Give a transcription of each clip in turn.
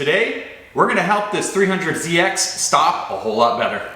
Today, we're gonna help this 300ZX stop a whole lot better.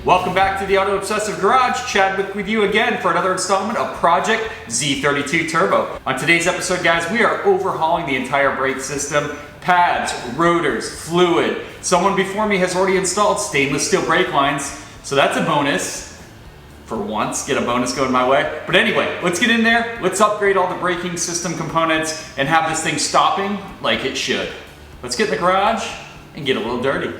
Welcome back to the Auto Obsessive Garage. Chadwick with you again for another installment of Project Z32 Turbo. On today's episode, guys, we are overhauling the entire brake system, pads, rotors, fluid. Someone before me has already installed stainless steel brake lines, so that's a bonus. For once, get a bonus going my way. But anyway, let's get in there, let's upgrade all the braking system components and have this thing stopping like it should. Let's get in the garage and get a little dirty.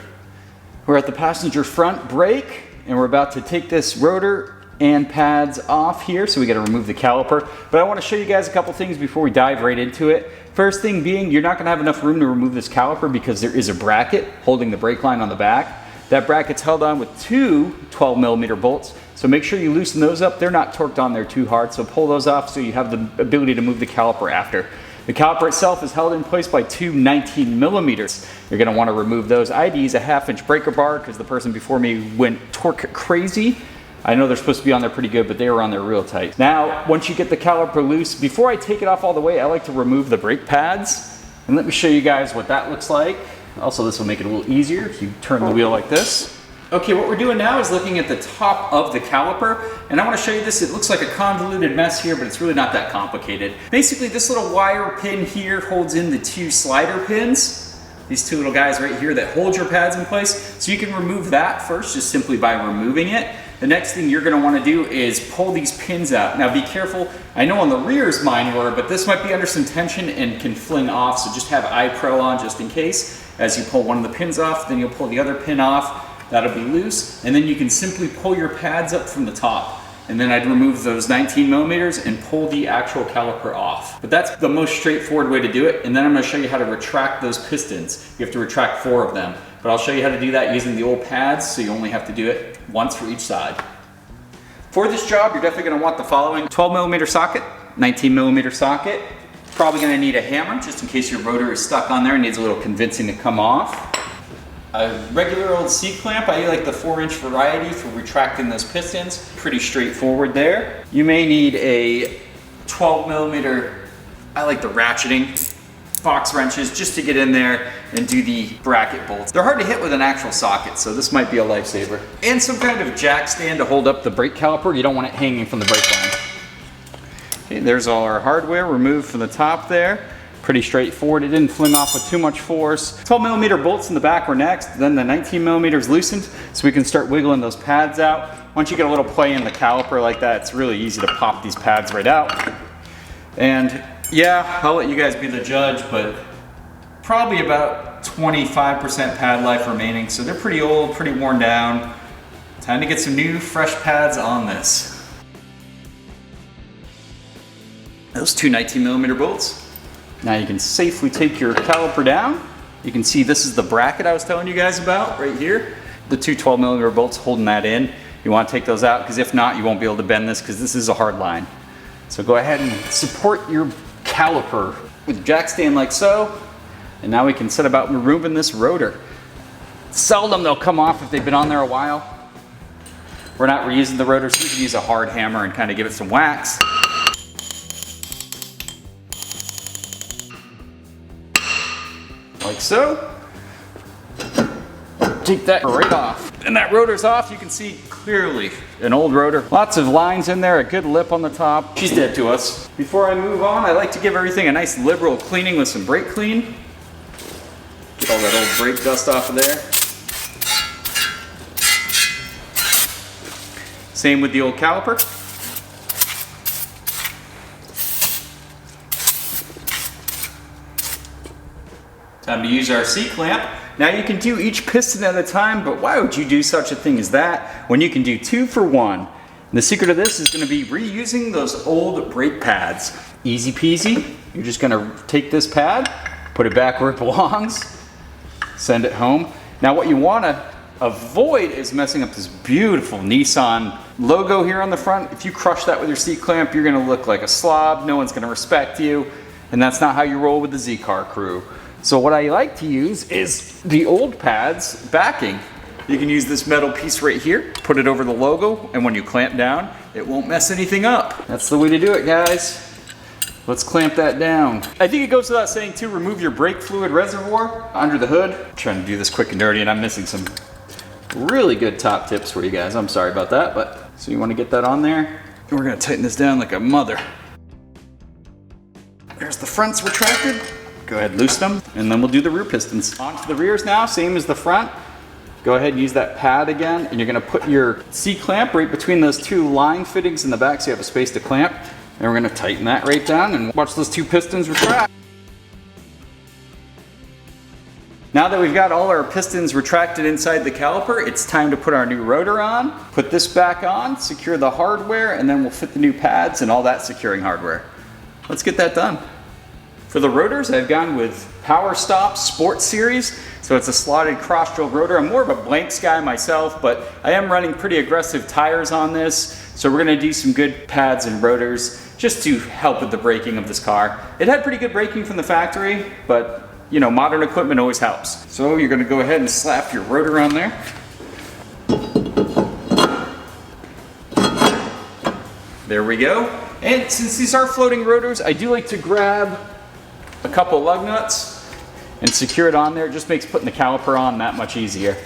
We're at the passenger front brake, and we're about to take this rotor and pads off here, so we got to remove the caliper. But I want to show you guys a couple things before we dive right into it. First thing being, you're not going to have enough room to remove this caliper because there is a bracket holding the brake line on the back. That bracket's held on with two 12mm bolts, so make sure you loosen those up. They're not torqued on there too hard, so pull those off so you have the ability to move the caliper after. The caliper itself is held in place by two 19mm. You're going to want to remove those. I'd use a 1/2-inch breaker bar because the person before me went torque crazy. I know they're supposed to be on there pretty good, but they were on there real tight. Now, once you get the caliper loose, before I take it off all the way, I like to remove the brake pads. And let me show you guys what that looks like. Also, this will make it a little easier if you turn the wheel like this. Okay, what we're doing now is looking at the top of the caliper, and I want to show you this. It looks like a convoluted mess here, but it's really not that complicated. Basically, this little wire pin here holds in the two slider pins. These two little guys right here that hold your pads in place. So you can remove that first, just simply by removing it. The next thing you're going to want to do is pull these pins out. Now be careful. I know on the rears mine were, but this might be under some tension and can fling off, so just have iPro on just in case. As you pull one of the pins off, then you'll pull the other pin off. That'll be loose, and then you can simply pull your pads up from the top. And then I'd remove those 19mm and pull the actual caliper off. But that's the most straightforward way to do it. And then I'm gonna show you how to retract those pistons. You have to retract 4 of them. But I'll show you how to do that using the old pads, so you only have to do it once for each side. For this job, you're definitely gonna want the following: 12mm socket, 19mm socket. Probably gonna need a hammer, just in case your rotor is stuck on there and needs a little convincing to come off. A regular old C-clamp. I like the 4-inch variety for retracting those pistons. Pretty straightforward there. You may need a 12mm, I like the ratcheting, box wrenches just to get in there and do the bracket bolts. They're hard to hit with an actual socket, so this might be a lifesaver. And some kind of jack stand to hold up the brake caliper. You don't want it hanging from the brake line. Okay, there's all our hardware removed from the top there. Pretty straightforward. It didn't fling off with too much force. 12mm bolts in the back were next, then the 19mm loosened, so we can start wiggling those pads out. Once you get a little play in the caliper like that, it's really easy to pop these pads right out. And yeah, I'll let you guys be the judge, but probably about 25% pad life remaining, so they're pretty old, pretty worn down. Time to get some new, fresh pads on this. Those two 19mm bolts. Now you can safely take your caliper down. You can see this is the bracket I was telling you guys about right here. The two 12mm bolts holding that in. You want to take those out because if not, you won't be able to bend this because this is a hard line. So go ahead and support your caliper with a jack stand like so. And now we can set about removing this rotor. Seldom they'll come off if they've been on there a while. We're not reusing the rotor, so we can use a hard hammer and kind of give it some wax. Like so. Take that right off. And that rotor's off. You can see clearly an old rotor. Lots of lines in there, a good lip on the top. She's dead to us. Before I move on, I like to give everything a nice liberal cleaning with some brake clean. Get all that old brake dust off of there. Same with the old caliper. Time to use our C-clamp. Now you can do each piston at a time, but why would you do such a thing as that when you can do 2 for 1? And the secret of this is going to be reusing those old brake pads. Easy peasy. You're just going to take this pad, put it back where it belongs, send it home. Now what you want to avoid is messing up this beautiful Nissan logo here on the front. If you crush that with your seat clamp, you're gonna look like a slob. No one's gonna respect you. And that's not how you roll with the Z-Car crew. So what I like to use is the old pads backing. You can use this metal piece right here, put it over the logo, and when you clamp down, it won't mess anything up. That's the way to do it, guys. Let's clamp that down. I think it goes without saying too, remove your brake fluid reservoir under the hood. I'm trying to do this quick and dirty, and I'm missing some really good top tips for you guys. I'm sorry about that, but so you want to get that on there. And we're gonna tighten this down like a mother. There's the fronts retracted. Go ahead, loosen them, and then we'll do the rear pistons. Onto the rears now, same as the front. Go ahead and use that pad again, and you're gonna put your C-clamp right between those two line fittings in the back so you have a space to clamp. And we're gonna tighten that right down and watch those two pistons retract. Now that we've got all our pistons retracted inside the caliper, it's time to put our new rotor on. Put this back on, secure the hardware, and then we'll fit the new pads and all that securing hardware. Let's get that done. For the rotors, I've gone with Power Stop Sport Series. So it's a slotted cross-drill rotor. I'm more of a blanks guy myself, but I am running pretty aggressive tires on this. So we're gonna do some good pads and rotors just to help with the braking of this car. It had pretty good braking from the factory, but you know, modern equipment always helps. So you're gonna go ahead and slap your rotor on there. There we go. And since these are floating rotors, I do like to grab a couple lug nuts and secure it on there. It just makes putting the caliper on that much easier.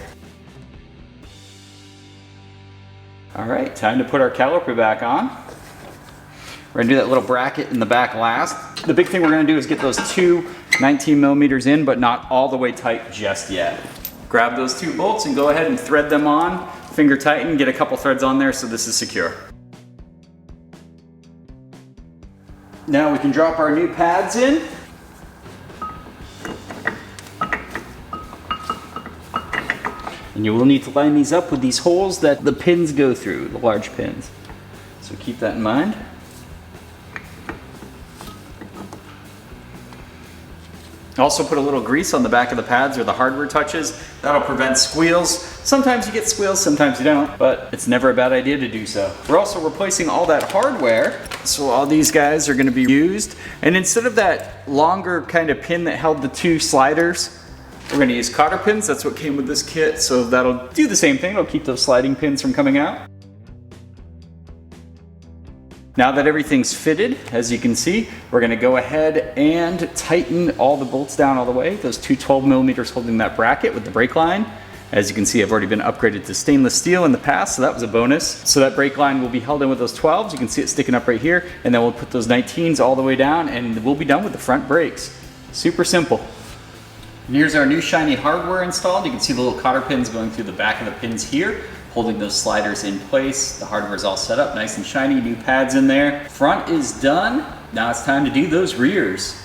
All right, time to put our caliper back on. We're gonna do that little bracket in the back last. The big thing we're gonna do is get those two 19 millimeters in, but not all the way tight just yet. Grab those two bolts and go ahead and thread them on. Finger tighten, get a couple threads on there so this is secure. Now we can drop our new pads in. And you will need to line these up with these holes that the pins go through, the large pins. So keep that in mind. Also put a little grease on the back of the pads where the hardware touches. That'll prevent squeals. Sometimes you get squeals, sometimes you don't, but it's never a bad idea to do so. We're also replacing all that hardware. So all these guys are gonna be used. And instead of that longer kind of pin that held the two sliders, we're gonna use cotter pins. That's what came with this kit. So that'll do the same thing. It'll keep those sliding pins from coming out. Now that everything's fitted, as you can see, we're gonna go ahead and tighten all the bolts down all the way. Those two 12 millimeters holding that bracket with the brake line. As you can see, I've already been upgraded to stainless steel in the past, so that was a bonus. So that brake line will be held in with those 12s. You can see it sticking up right here, and then we'll put those 19s all the way down, and we'll be done with the front brakes. Super simple. And here's our new shiny hardware installed. You can see the little cotter pins going through the back of the pins here, holding those sliders in place. The hardware is all set up, nice and shiny, new pads in there. Front is done. Now it's time to do those rears.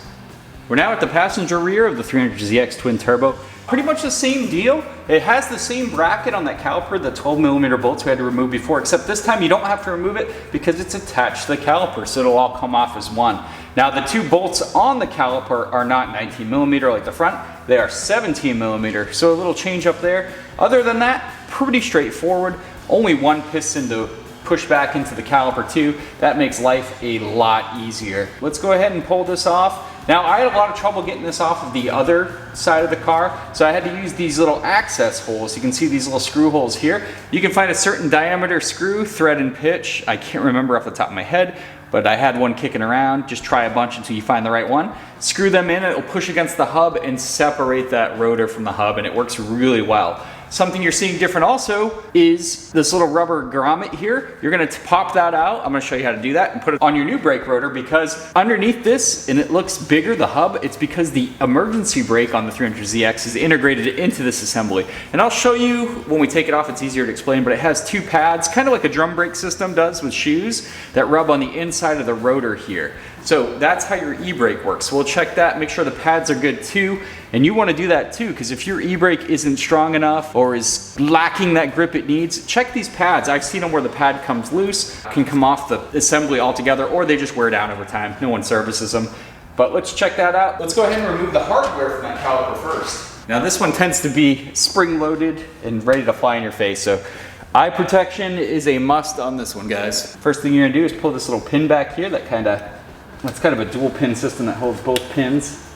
We're now at the passenger rear of the 300ZX twin turbo. Pretty much the same deal. It has the same bracket on that caliper, the 12 millimeter bolts we had to remove before, except this time you don't have to remove it because it's attached to the caliper, so it'll all come off as one. Now the two bolts on the caliper are not 19 millimeter like the front, they are 17 millimeter, so a little change up there. Other than that, pretty straightforward. Only one piston to push back into the caliper too. That makes life a lot easier. Let's go ahead and pull this off. Now I had a lot of trouble getting this off of the other side of the car, so I had to use these little access holes. You can see these little screw holes here. You can find a certain diameter screw, thread and pitch. I can't remember off the top of my head, but I had one kicking around. Just try a bunch until you find the right one. Screw them in, it'll push against the hub and separate that rotor from the hub, and it works really well. Something you're seeing different also is this little rubber grommet here. You're gonna pop that out. I'm gonna show you how to do that and put it on your new brake rotor, because underneath this, and it looks bigger, the hub, it's because the emergency brake on the 300ZX is integrated into this assembly. And I'll show you when we take it off, it's easier to explain, but it has two pads, kind of like a drum brake system does with shoes, that rub on the inside of the rotor here. So that's how your e-brake works. So we'll check that, make sure the pads are good too. And you want to do that too, because if your e-brake isn't strong enough or is lacking that grip it needs, check these pads. I've seen them where the pad comes loose, can come off the assembly altogether, or they just wear down over time. No one services them. But let's check that out. Let's go ahead and remove the hardware from that caliper first. Now this one tends to be spring loaded and ready to fly in your face, so eye protection is a must on this one, guys. First thing you're gonna do is pull this little pin back here that's kind of a dual pin system that holds both pins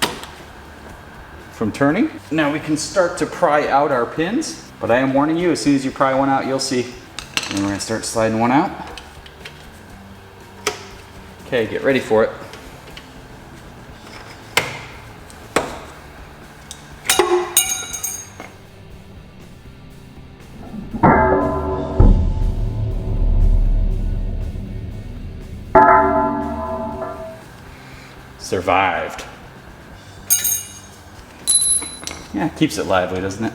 from turning. Now we can start to pry out our pins, but I am warning you, as soon as you pry one out, you'll see. And we're gonna start sliding one out. Okay, get ready for it. Survived. Yeah, it keeps it lively, doesn't it?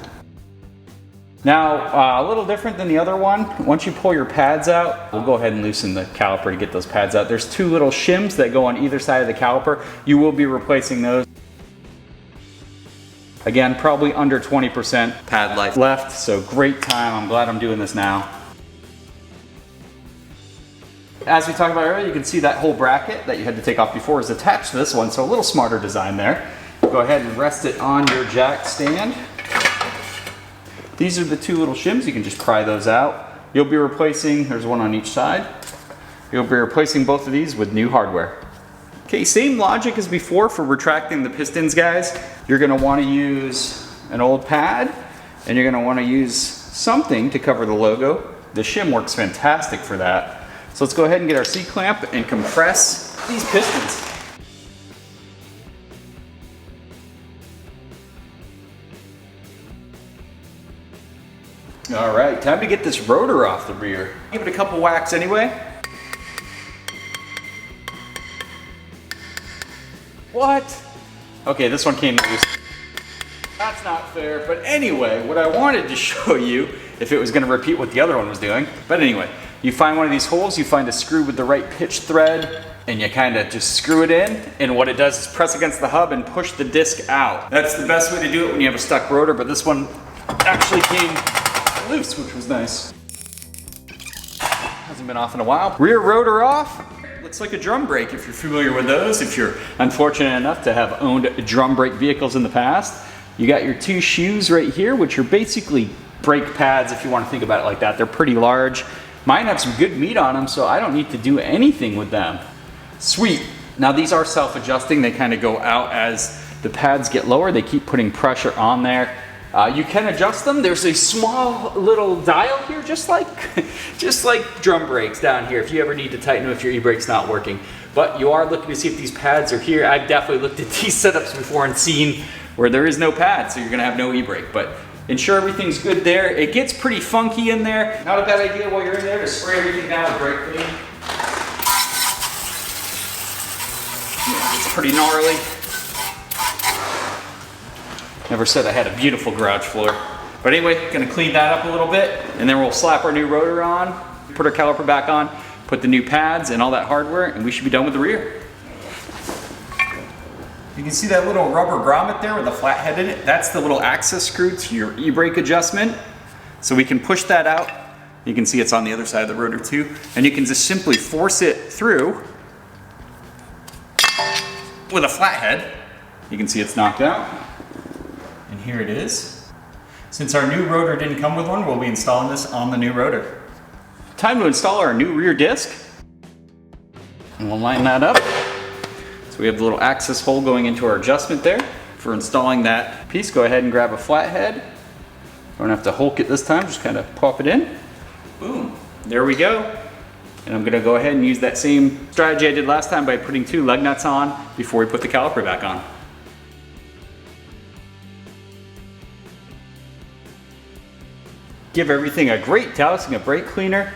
Now, a little different than the other one. Once you pull your pads out, we'll go ahead and loosen the caliper to get those pads out. There's two little shims that go on either side of the caliper. You will be replacing those. Again, probably under 20% pad life left, so great time. I'm glad I'm doing this now. As we talked about earlier, you can see that whole bracket that you had to take off before is attached to this one, so a little smarter design there. Go ahead and rest it on your jack stand. These are the two little shims, you can just pry those out. You'll be replacing, there's one on each side. You'll be replacing both of these with new hardware. Okay, same logic as before for retracting the pistons, guys. You're gonna wanna use an old pad, and you're gonna wanna use something to cover the logo. The shim works fantastic for that. So let's go ahead and get our C-clamp and compress these pistons. All right, time to get this rotor off the rear. Give it a couple whacks anyway. What? Okay, this one came loose. That's not fair, but anyway, what I wanted to show you, if it was gonna repeat what the other one was doing, but anyway, you find one of these holes, you find a screw with the right pitch thread, and you kind of just screw it in, and what it does is press against the hub and push the disc out. That's the best way to do it when you have a stuck rotor, but this one actually came loose, which was nice. Hasn't been off in a while. Rear rotor off. Looks like a drum brake if you're familiar with those, if you're unfortunate enough to have owned drum brake vehicles in the past. You got your two shoes right here, which are basically brake pads if you want to think about it like that. They're pretty large. Mine have some good meat on them, so I don't need to do anything with them. Sweet. Now these are self-adjusting. They kind of go out as the pads get lower. They keep putting pressure on there. You can adjust them. There's a small little dial here, just like drum brakes down here, if you ever need to tighten them if your e-brake's not working. But you are looking to see if these pads are here. I've definitely looked at these setups before and seen where there is no pad, so you're gonna have no e-brake. But ensure everything's good there. It gets pretty funky in there. Not a bad idea while you're in there to spray everything down with brake clean. Yeah, it's pretty gnarly. Never said I had a beautiful garage floor. But anyway, gonna clean that up a little bit, and then we'll slap our new rotor on, put our caliper back on, put the new pads and all that hardware, and we should be done with the rear. You can see that little rubber grommet there with a flat head in it. That's the little access screw to your e-brake adjustment. So we can push that out. You can see it's on the other side of the rotor too. And you can just simply force it through with a flat head. You can see it's knocked out. And here it is. Since our new rotor didn't come with one, we'll be installing this on the new rotor. Time to install our new rear disc. And we'll line that up. So we have the little access hole going into our adjustment there. For installing that piece, go ahead and grab a flathead. Don't have to hulk it this time, just kind of pop it in. Boom, there we go. And I'm gonna go ahead and use that same strategy I did last time by putting 2 lug nuts on before we put the caliper back on. Give everything a great dousing of brake cleaner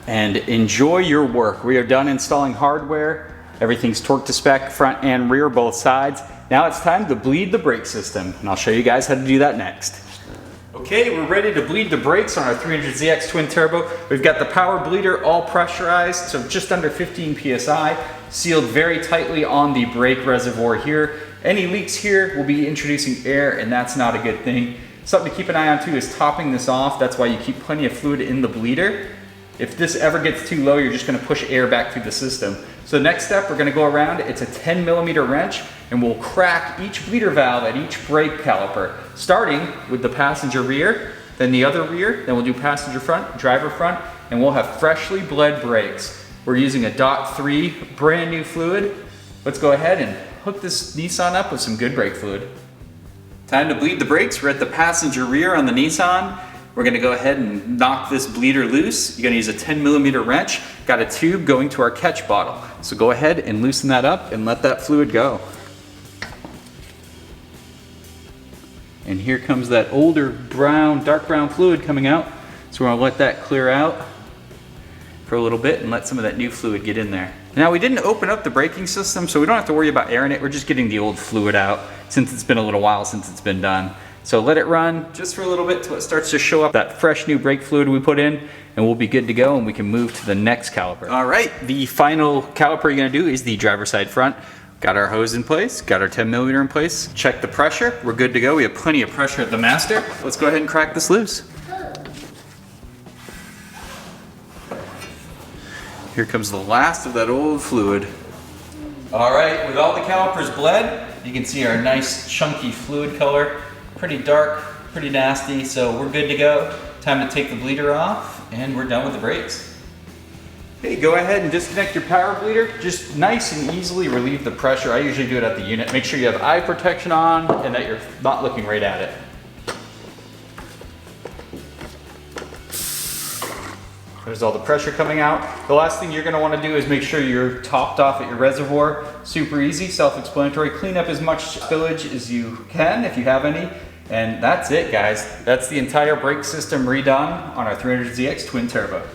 and enjoy your work. We are done installing hardware. Everything's torqued to spec, front and rear, both sides. Now it's time to bleed the brake system, and I'll show you guys how to do that next. Okay, we're ready to bleed the brakes on our 300ZX twin turbo. We've got the power bleeder all pressurized, so just under 15 PSI, sealed very tightly on the brake reservoir here. Any leaks here will be introducing air, and that's not a good thing. Something to keep an eye on too is topping this off. That's why you keep plenty of fluid in the bleeder. If this ever gets too low, you're just gonna push air back through the system. So the next step, we're gonna go around, it's a 10mm wrench, and we'll crack each bleeder valve at each brake caliper, starting with the passenger rear, then the other rear, then we'll do passenger front, driver front, and we'll have freshly bled brakes. We're using a DOT3 brand new fluid. Let's go ahead and hook this Nissan up with some good brake fluid. Time to bleed the brakes. We're at the passenger rear on the Nissan. We're gonna go ahead and knock this bleeder loose. You're gonna use a 10mm wrench. Got a tube going to our catch bottle. So go ahead and loosen that up and let that fluid go. And here comes that older brown, dark brown fluid coming out. So we're gonna let that clear out for a little bit and let some of that new fluid get in there. Now we didn't open up the braking system, so we don't have to worry about air in it. We're just getting the old fluid out since it's been a little while since it's been done. So let it run just for a little bit till it starts to show up that fresh new brake fluid we put in, and we'll be good to go and we can move to the next caliper. All right, the final caliper you're gonna do is the driver's side front. Got our hose in place, got our 10mm in place. Check the pressure, we're good to go. We have plenty of pressure at the master. Let's go ahead and crack this loose. Here comes the last of that old fluid. All right, with all the calipers bled, you can see our nice chunky fluid color. Pretty dark, pretty nasty, so we're good to go. Time to take the bleeder off, and we're done with the brakes. Okay, go ahead and disconnect your power bleeder. Just nice and easily relieve the pressure. I usually do it at the unit. Make sure you have eye protection on and that you're not looking right at it. There's all the pressure coming out. The last thing you're gonna wanna do is make sure you're topped off at your reservoir. Super easy, self-explanatory. Clean up as much spillage as you can if you have any. And that's it, guys. That's the entire brake system redone on our 300ZX Twin Turbo.